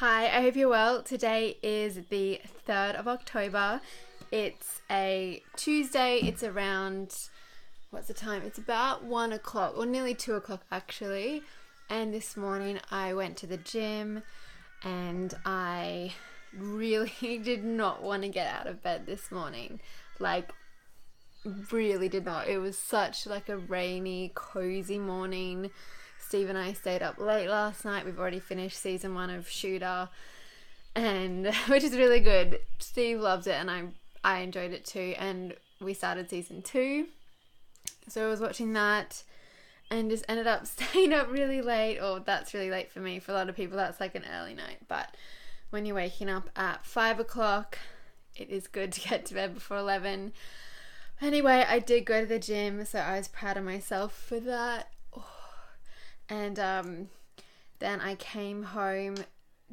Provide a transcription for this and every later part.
Hi, I hope you're well. Today is the 3rd of October. It's a Tuesday. It's around, what's the time? It's about 1 o'clock or nearly 2 o'clock actually. And this morning I went to the gym and I really did not want to get out of bed this morning. Really did not. It was such like a rainy, cozy morning. Steve and I stayed up late last night. We've already finished season 1 of Shooter, and which is really good. Steve loves it, and I enjoyed it too. And we started season 2, so I was watching that, and just ended up staying up really late. Or that's really late for me. For a lot of people, that's like an early night. But when you're waking up at 5 o'clock, it is good to get to bed before 11. Anyway, I did go to the gym, so I was proud of myself for that. And then I came home,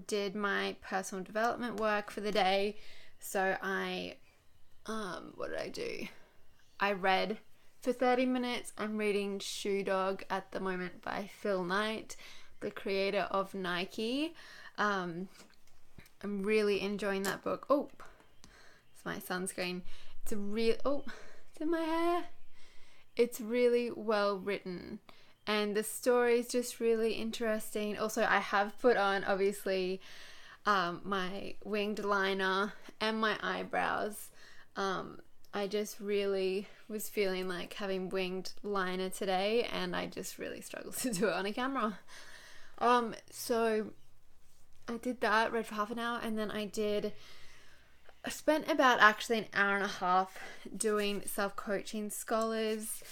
did my personal development work for the day. So what did I do? I read for 30 minutes. I'm reading Shoe Dog at the moment by Phil Knight, the creator of Nike. I'm really enjoying that book. Oh, it's my sunscreen. It's in my hair. It's really well written. And the story is just really interesting. Also, I have put on, obviously, my winged liner and my eyebrows. I just really was feeling like having winged liner today, and I just really struggled to do it on a camera. So I did that, read for half an hour, and then I spent about actually an hour and a half doing Self-Coaching Scholars,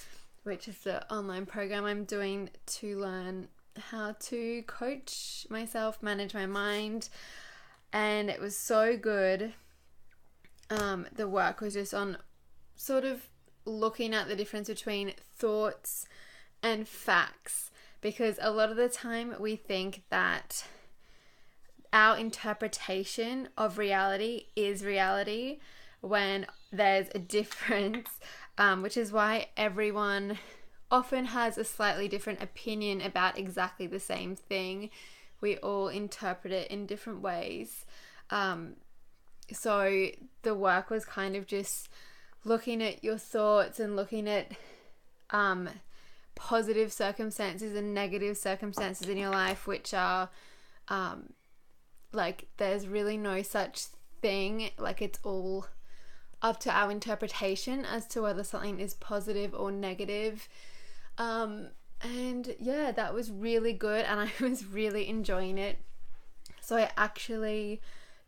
which is the online program I'm doing to learn how to coach myself, manage my mind. And it was so good. The work was just on sort of looking at the difference between thoughts and facts, because a lot of the time we think that our interpretation of reality is reality when there's a difference. Which is why everyone often has a slightly different opinion about exactly the same thing. We all interpret it in different ways. So the work was kind of just looking at your thoughts and looking at positive circumstances and negative circumstances in your life, which are there's really no such thing. Like, it's all up to our interpretation as to whether something is positive or negative. And yeah, that was really good, and I was really enjoying it. So I actually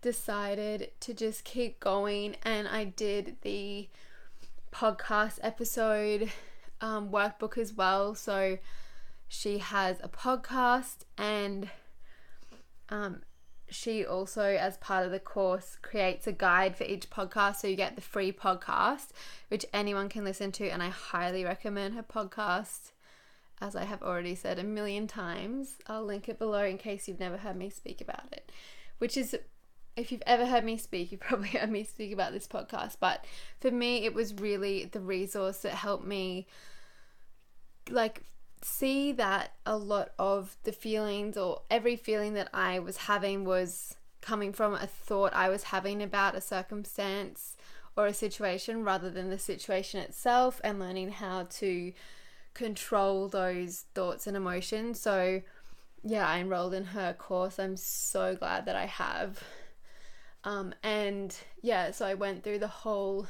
decided to just keep going, and I did the podcast episode workbook as well. So she has a podcast, and she also, as part of the course, creates a guide for each podcast. So you get the free podcast, which anyone can listen to. And I highly recommend her podcast, as I have already said a million times. I'll link it below in case you've never heard me speak about it. Which is, if you've ever heard me speak, you've probably heard me speak about this podcast. But for me, it was really the resource that helped me see that a lot of the feelings, or every feeling that I was having, was coming from a thought I was having about a circumstance or a situation, rather than the situation itself, and learning how to control those thoughts and emotions. So yeah, I enrolled in her course. I'm so glad that I have. And yeah, so I went through the whole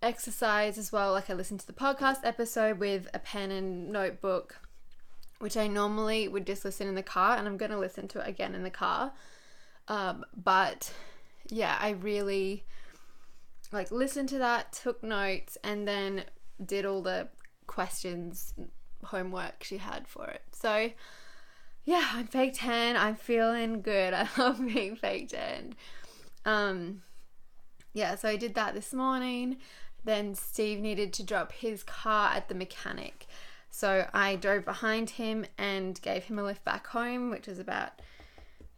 exercise as well. Like, I listened to the podcast episode with a pen and notebook, which I normally would just listen in the car, and I'm going to listen to it again in the car. But yeah, I really listened to that, took notes, and then did all the questions, homework she had for it. So yeah, I'm fake tan. I'm feeling good. I love being fake tan. Yeah, so I did that this morning. Then Steve needed to drop his car at the mechanic. So I drove behind him and gave him a lift back home, which was about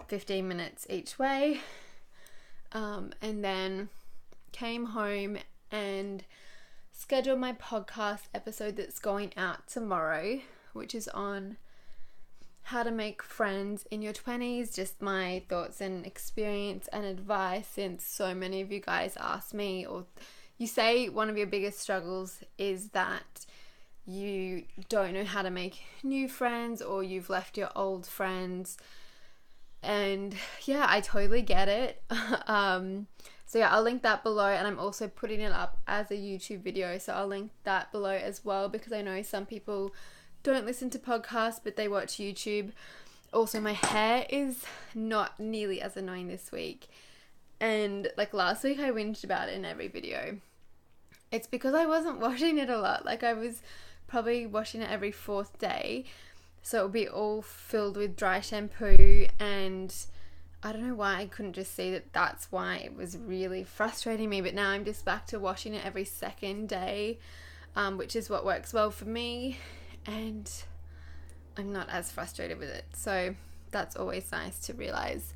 15 minutes each way. And then came home and scheduled my podcast episode that's going out tomorrow, which is on how to make friends in your 20s, just my thoughts and experience and advice, since so many of you guys ask me, or you say one of your biggest struggles is that you don't know how to make new friends, or you've left your old friends. And yeah, I totally get it. So yeah, I'll link that below, and I'm also putting it up as a YouTube video, so I'll link that below as well, because I know some people don't listen to podcasts but they watch YouTube. Also, my hair is not nearly as annoying this week, and like last week I whinged about it in every video. It's because I wasn't washing it a lot. Like, I was probably washing it every 4th day, so it would be all filled with dry shampoo, and I don't know why I couldn't just see that that's why it was really frustrating me. But now I'm just back to washing it every 2nd day, which is what works well for me, and I'm not as frustrated with it. So that's always nice to realize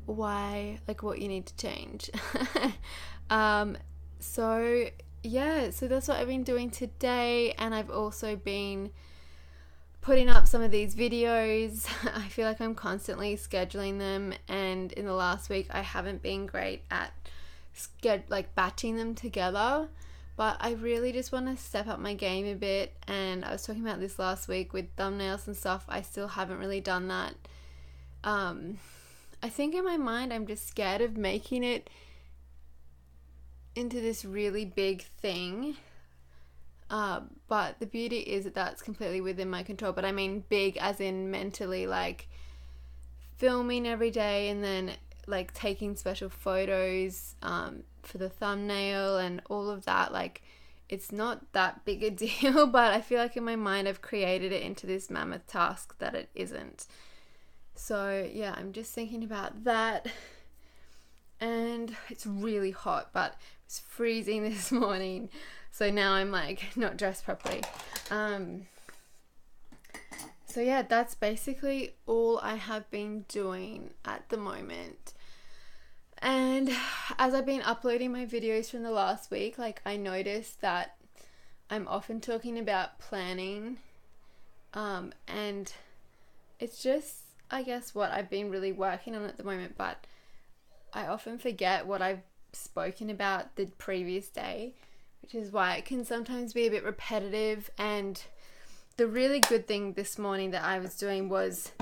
why, like, what you need to change. So yeah, so that's what I've been doing today, and I've also been putting up some of these videos. I feel like I'm constantly scheduling them, and in the last week I haven't been great at batching them together, but I really just want to step up my game a bit. And I was talking about this last week with thumbnails and stuff. I still haven't really done that. I think in my mind I'm just scared of making it into this really big thing. But the beauty is that that's completely within my control. But I mean big as in mentally, like filming every day and then like taking special photos for the thumbnail and all of that. Like, it's not that big a deal, but I feel like in my mind I've created it into this mammoth task that it isn't. So yeah, I'm just thinking about that. And it's really hot, but it was freezing this morning, so now I'm like not dressed properly. So yeah, that's basically all I have been doing at the moment. And as I've been uploading my videos from the last week, like, I noticed that I'm often talking about planning, and it's just, I guess, what I've been really working on at the moment, but I often forget what I've spoken about the previous day, which is why it can sometimes be a bit repetitive. And the really good thing this morning that I was doing was,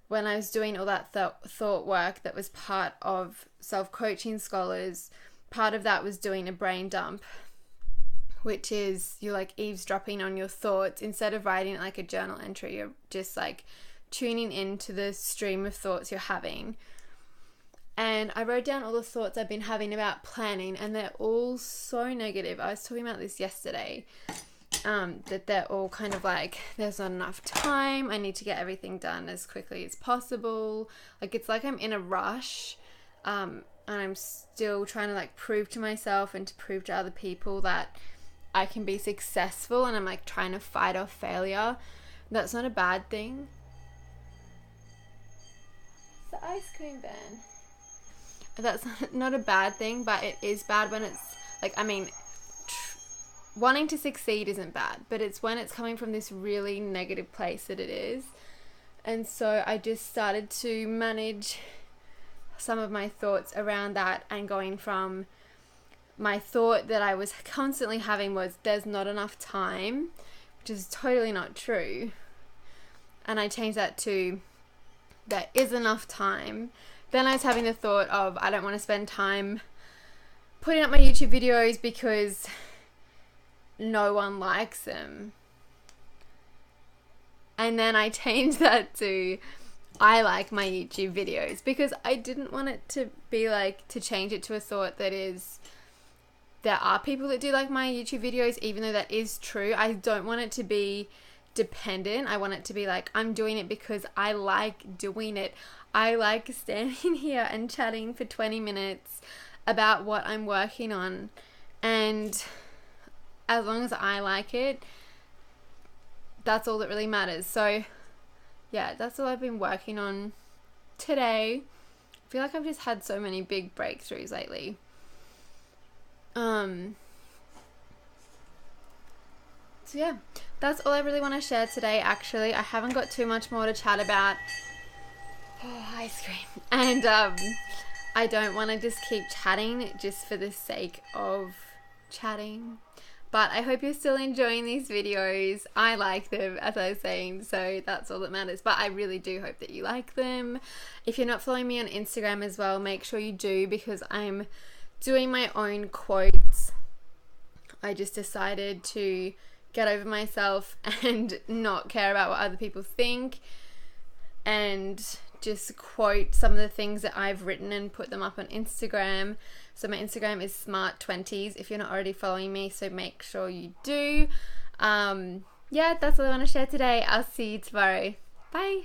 when I was doing all that thought work that was part of self-coaching scholars, part of that was doing a brain dump, which is you're like eavesdropping on your thoughts. Instead of writing it like a journal entry, you're just like tuning into the stream of thoughts you're having. And I wrote down all the thoughts I've been having about planning, and they're all so negative. I was talking about this yesterday, that they're all kind of like, there's not enough time, I need to get everything done as quickly as possible. Like, it's like I'm in a rush, and I'm still trying to like prove to myself and to prove to other people that I can be successful, and I'm like trying to fight off failure. That's not a bad thing. It's the ice cream van. That's not a bad thing, but it is bad when it's like, I mean, wanting to succeed isn't bad, but it's when it's coming from this really negative place that it is. And so I just started to manage some of my thoughts around that, and going from my thought that I was constantly having was, there's not enough time, which is totally not true. And I changed that to, there is enough time. Then I was having the thought of, I don't want to spend time putting up my YouTube videos because no one likes them. And then I changed that to, I like my YouTube videos, because I didn't want it to be like, to change it to a thought that is, there are people that do like my YouTube videos, even though that is true. I don't want it to be dependent. I want it to be like, I'm doing it because I like doing it. I like standing here and chatting for 20 minutes about what I'm working on, and as long as I like it, that's all that really matters. So yeah, that's all I've been working on today. I feel like I've just had so many big breakthroughs lately. So So yeah, that's all I really want to share today. Actually, I haven't got too much more to chat about. Oh, ice cream. And I don't want to just keep chatting just for the sake of chatting. But I hope you're still enjoying these videos. I like them, as I was saying, so that's all that matters. But I really do hope that you like them. If you're not following me on Instagram as well, make sure you do, because I'm doing my own quotes. I just decided to get over myself and not care about what other people think, and just quote some of the things that I've written and put them up on Instagram. So my Instagram is smart20s if you're not already following me, so make sure you do. Yeah, that's all I want to share today. I'll see you tomorrow. Bye.